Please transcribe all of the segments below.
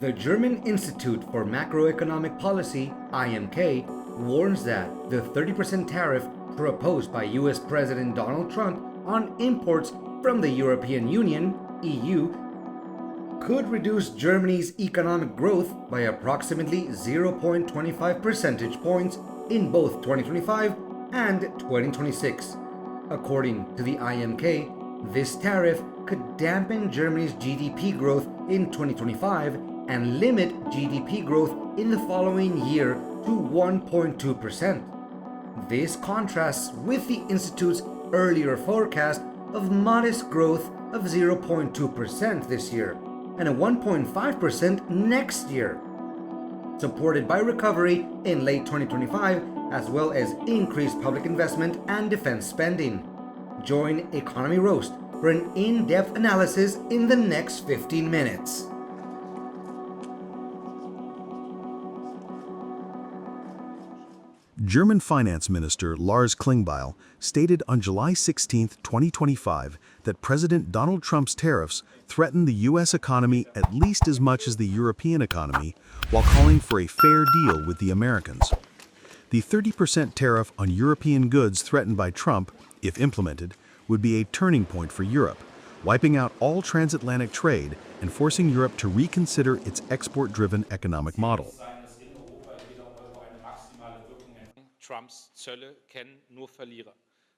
The German Institute for Macroeconomic Policy, IMK, warns that the 30% tariff proposed by US President Donald Trump on imports from the European Union, EU, could reduce Germany's economic growth by approximately 0.25 percentage points in both 2025 and 2026. According to the IMK, this tariff could dampen Germany's GDP growth in 2025 and limit GDP growth in the following year to 1.2%. This contrasts with the Institute's earlier forecast of modest growth of 0.2% this year and a 1.5% next year, supported by recovery in late 2025 as well as increased public investment and defense spending. Join Economy Roast for an in-depth analysis in the next 15 minutes. German Finance Minister Lars Klingbeil stated on July 16, 2025, that President Donald Trump's tariffs threaten the U.S. economy at least as much as the European economy, while calling for a fair deal with the Americans. The 30% tariff on European goods threatened by Trump, if implemented, would be a turning point for Europe, wiping out all transatlantic trade and forcing Europe to reconsider its export-driven economic model. Trumps Zölle kennen nur Verlierer.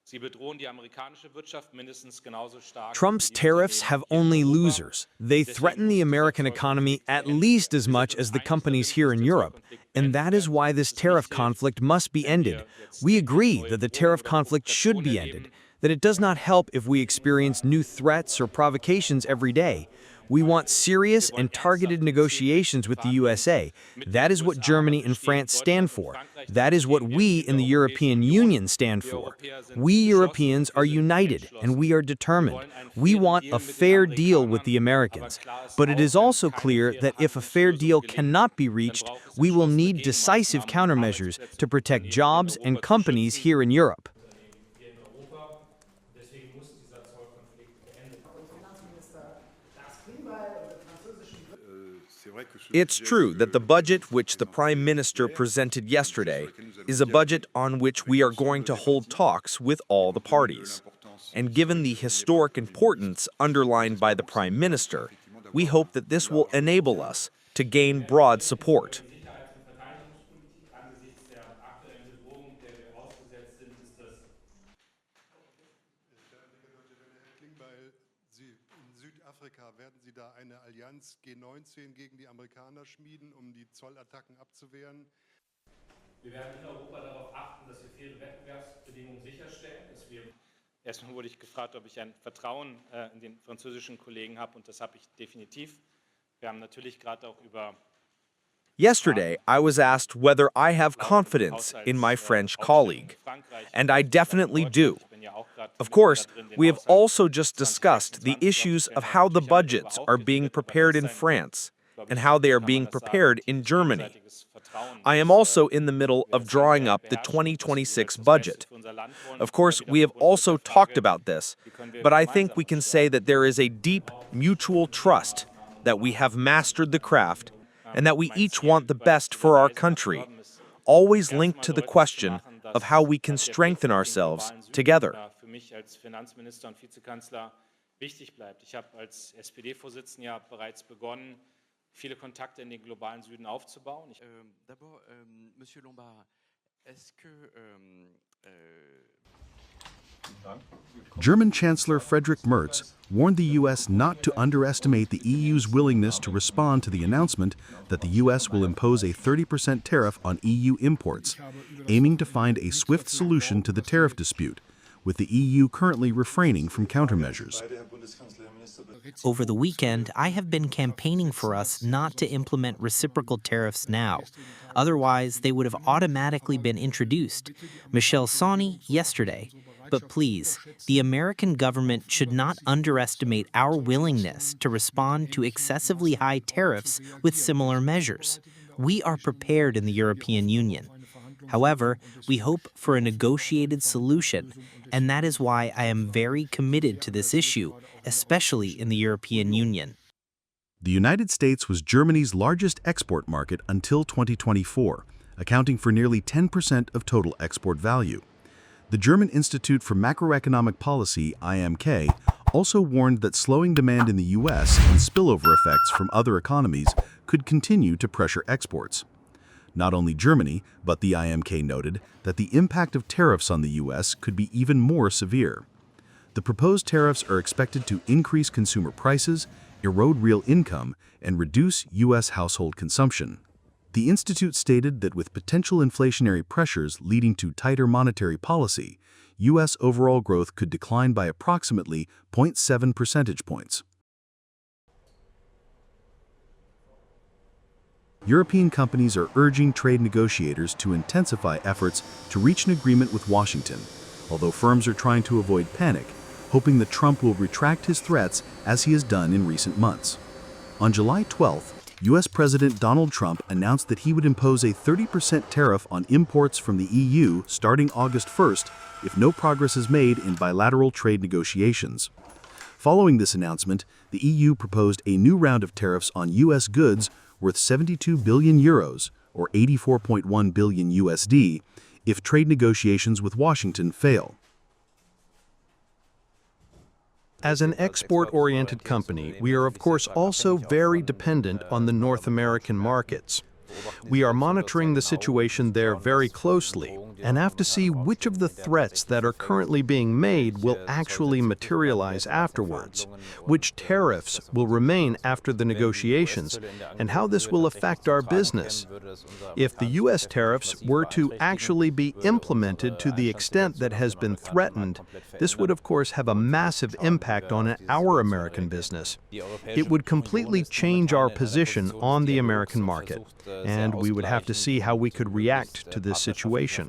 Sie bedrohen die amerikanische Wirtschaft mindestens genauso stark. Trump's tariffs have only losers. They threaten the American economy at least as much as the companies here in Europe, and that is why this tariff conflict must be ended. We agree that the tariff conflict should be ended, that it does not help if we experience new threats or provocations every day. We want serious and targeted negotiations with the USA. That is what Germany and France stand for. That is what we in the European Union stand for. We Europeans are united and we are determined. We want a fair deal with the Americans. But it is also clear that if a fair deal cannot be reached, we will need decisive countermeasures to protect jobs and companies here in Europe. It's true that the budget which the Prime Minister presented yesterday is a budget on which we are going to hold talks with all the parties. And given the historic importance underlined by the Prime Minister, we hope that this will enable us to gain broad support. Werden Sie da eine Allianz G19 gegen die Amerikaner schmieden, die Zollattacken abzuwehren? Wir werden in Europa darauf achten, dass wir faire Wettbewerbsbedingungen sicherstellen, dass wir Erstmal wurde ich gefragt, ob ich ein Vertrauen in den französischen Kollegen habe, und das habe ich definitiv. Wir haben natürlich gerade auch über Yesterday, I was asked whether I have confidence in my French colleague, and I definitely do. Of course, we have also just discussed the issues of how the budgets are being prepared in France and how they are being prepared in Germany. I am also in the middle of drawing up the 2026 budget. Of course, we have also talked about this, but I think we can say that there is a deep mutual trust that we have mastered the craft and that we each want the best for our country, always linked to the question of how we can strengthen ourselves together. Für mich als Finanzminister und Vizekanzler wichtig bleibt. Ich habe als SPD-Vorsitzender ja bereits begonnen, viele Kontakte in den globalen Süden aufzubauen. D'abord, Monsieur Lombard, est-ce que German Chancellor Friedrich Merz warned the U.S. not to underestimate the EU's willingness to respond to the announcement that the U.S. will impose a 30% tariff on EU imports, aiming to find a swift solution to the tariff dispute, with the EU currently refraining from countermeasures. Over the weekend, I have been campaigning for us not to implement reciprocal tariffs now. Otherwise, they would have automatically been introduced. Michel Soni yesterday. But please, the American government should not underestimate our willingness to respond to excessively high tariffs with similar measures. We are prepared in the European Union. However, we hope for a negotiated solution, and that is why I am very committed to this issue, especially in the European Union. The United States was Germany's largest export market until 2024, accounting for nearly 10% of total export value. The German Institute for Macroeconomic Policy, IMK, also warned that slowing demand in the U.S. and spillover effects from other economies could continue to pressure exports. Not only Germany, but the IMK noted that the impact of tariffs on the U.S. could be even more severe. The proposed tariffs are expected to increase consumer prices, erode real income, and reduce U.S. household consumption. The institute stated that with potential inflationary pressures leading to tighter monetary policy, U.S. overall growth could decline by approximately 0.7 percentage points. European companies are urging trade negotiators to intensify efforts to reach an agreement with Washington, although firms are trying to avoid panic, hoping that Trump will retract his threats as he has done in recent months. On July 12th, U.S. President Donald Trump announced that he would impose a 30% tariff on imports from the EU starting August 1st if no progress is made in bilateral trade negotiations. Following this announcement, the EU proposed a new round of tariffs on U.S. goods worth 72 billion euros, or 84.1 billion USD, if trade negotiations with Washington fail. As an export-oriented company, we are of course also very dependent on the North American markets. We are monitoring the situation there very closely and have to see which of the threats that are currently being made will actually materialize afterwards, which tariffs will remain after the negotiations, and how this will affect our business. If the U.S. tariffs were to actually be implemented to the extent that has been threatened, this would of course have a massive impact on our American business. It would completely change our position on the American market, and we would have to see how we could react to this situation.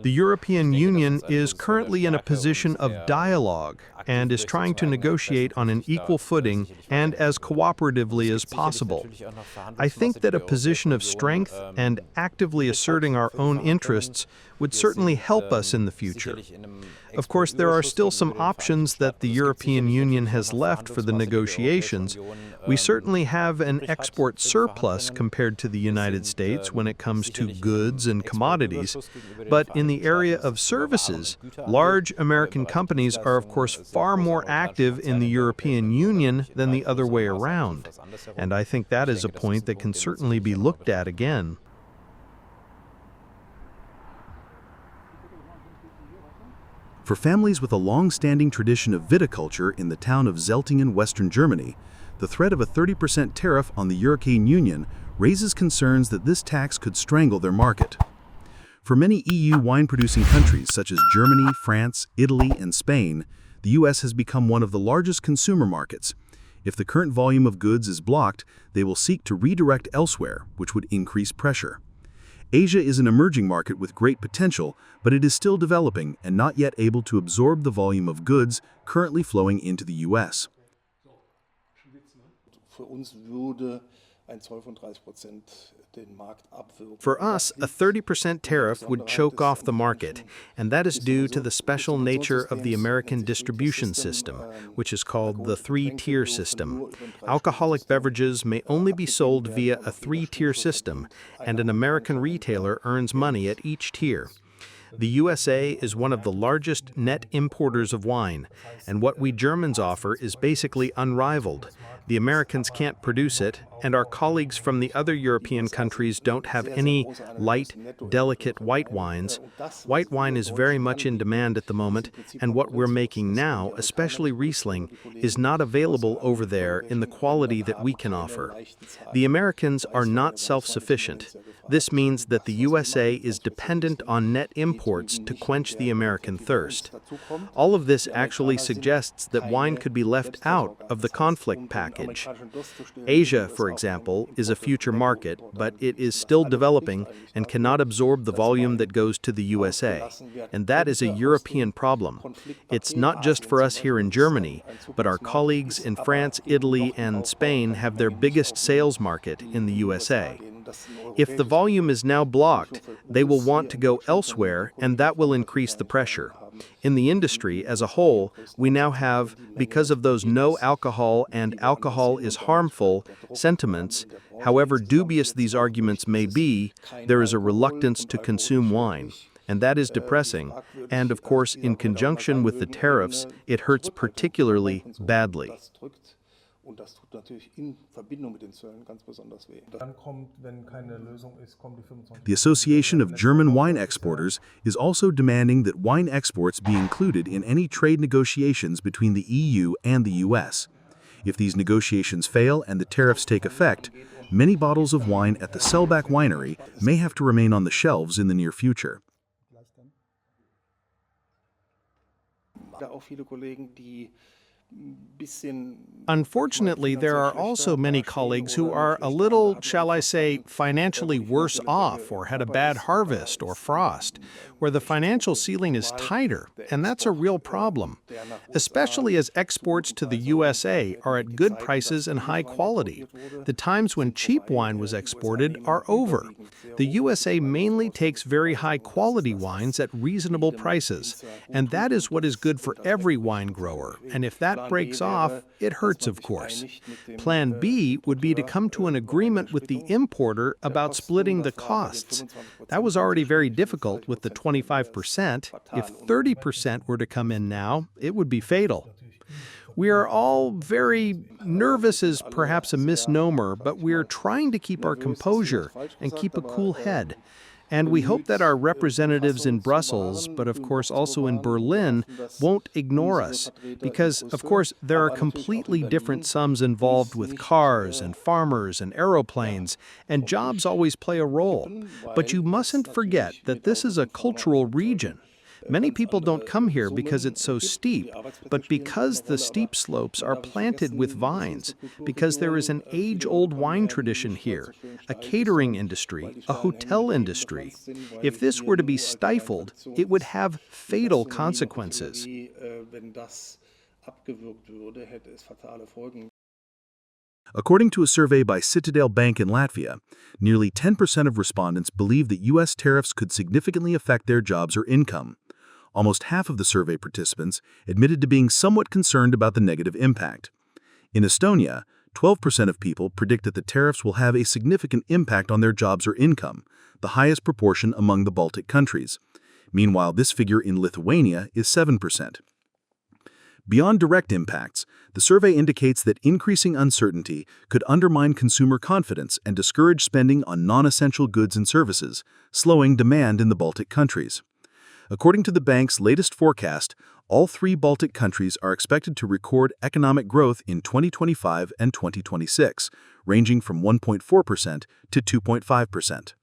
The European Union is currently in a position of dialogue and is trying to negotiate on an equal footing and as cooperatively as possible. I think that a position of strength and actively asserting our own interests would certainly help us in the future. Of course, there are still some options that the European Union has left for the negotiations. We certainly have an export surplus compared to the United States when it comes to goods and commodities, but in the area of services, large American companies are of course far more active in the European Union than the other way around, and I think that is a point that can certainly be looked at again. For families with a long-standing tradition of viticulture in the town of Zeltingen, Western Germany, the threat of a 30% tariff on the European Union raises concerns that this tax could strangle their market. For many EU wine-producing countries such as Germany, France, Italy, and Spain, the U.S. has become one of the largest consumer markets. If the current volume of goods is blocked, they will seek to redirect elsewhere, which would increase pressure. Asia is an emerging market with great potential, but it is still developing and not yet able to absorb the volume of goods currently flowing into the U.S. For us, a 30% tariff would choke off the market, and that is due to the special nature of the American distribution system, which is called the three-tier system. Alcoholic beverages may only be sold via a three-tier system, and an American retailer earns money at each tier. The USA is one of the largest net importers of wine, and what we Germans offer is basically unrivaled. The Americans can't produce it, and our colleagues from the other European countries don't have any light, delicate white wines. White wine is very much in demand at the moment, and what we're making now, especially Riesling, is not available over there in the quality that we can offer. The Americans are not self-sufficient. This means that the USA is dependent on net imports to quench the American thirst. All of this actually suggests that wine could be left out of the conflict package. Asia, for example, is a future market, but it is still developing and cannot absorb the volume that goes to the USA. And that is a European problem. It's not just for us here in Germany, but our colleagues in France, Italy, and Spain have their biggest sales market in the USA. If the volume is now blocked, they will want to go elsewhere, and that will increase the pressure. In the industry as a whole, we now have, because of those no alcohol and alcohol is harmful sentiments, however dubious these arguments may be, there is a reluctance to consume wine. And that is depressing. And of course, in conjunction with the tariffs, it hurts particularly badly. The Association of German Wine Exporters is also demanding that wine exports be included in any trade negotiations between the EU and the US. If these negotiations fail and the tariffs take effect, many bottles of wine at the Selbach winery may have to remain on the shelves in the near future. Unfortunately, there are also many colleagues who are a little, shall I say, financially worse off or had a bad harvest or frost, where the financial ceiling is tighter, and that's a real problem, especially as exports to the USA are at good prices and high quality. The times when cheap wine was exported are over. The USA mainly takes very high quality wines at reasonable prices, and that is what is good for every wine grower, and if that breaks off, it hurts, of course. Plan B would be to come to an agreement with the importer about splitting the costs. That was already very difficult with the 25%. If 30% were to come in now, it would be fatal. We are all very nervous is perhaps a misnomer, but we are trying to keep our composure and keep a cool head. And we hope that our representatives in Brussels, but of course also in Berlin, won't ignore us, because, of course, there are completely different sums involved with cars and farmers and aeroplanes, and jobs always play a role. But you mustn't forget that this is a cultural region. Many people don't come here because it's so steep, but because the steep slopes are planted with vines, because there is an age-old wine tradition here, a catering industry, a hotel industry. If this were to be stifled, it would have fatal consequences. According to a survey by Citadel Bank in Latvia, nearly 10% of respondents believe that U.S. tariffs could significantly affect their jobs or income. Almost half of the survey participants admitted to being somewhat concerned about the negative impact. In Estonia, 12% of people predict that the tariffs will have a significant impact on their jobs or income, the highest proportion among the Baltic countries. Meanwhile, this figure in Lithuania is 7%. Beyond direct impacts, the survey indicates that increasing uncertainty could undermine consumer confidence and discourage spending on non-essential goods and services, slowing demand in the Baltic countries. According to the bank's latest forecast, all three Baltic countries are expected to record economic growth in 2025 and 2026, ranging from 1.4% to 2.5%.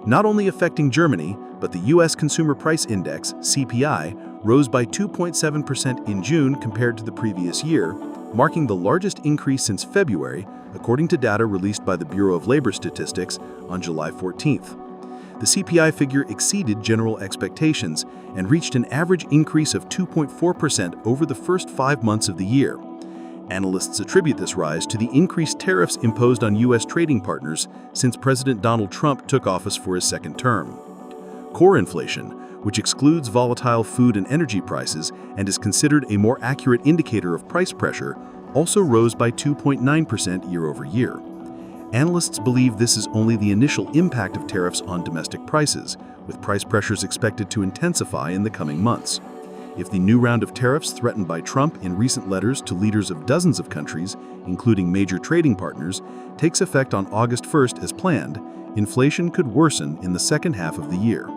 Not only affecting Germany, but the U.S. Consumer Price Index, CPI, rose by 2.7% in June compared to the previous year, marking the largest increase since February, according to data released by the Bureau of Labor Statistics on July 14th. The CPI figure exceeded general expectations and reached an average increase of 2.4% over the first 5 months of the year. Analysts attribute this rise to the increased tariffs imposed on U.S. trading partners since President Donald Trump took office for his second term. Core inflation, which excludes volatile food and energy prices and is considered a more accurate indicator of price pressure, also rose by 2.9% year-over-year. Analysts believe this is only the initial impact of tariffs on domestic prices, with price pressures expected to intensify in the coming months. If the new round of tariffs threatened by Trump in recent letters to leaders of dozens of countries, including major trading partners, takes effect on August 1st as planned, inflation could worsen in the second half of the year.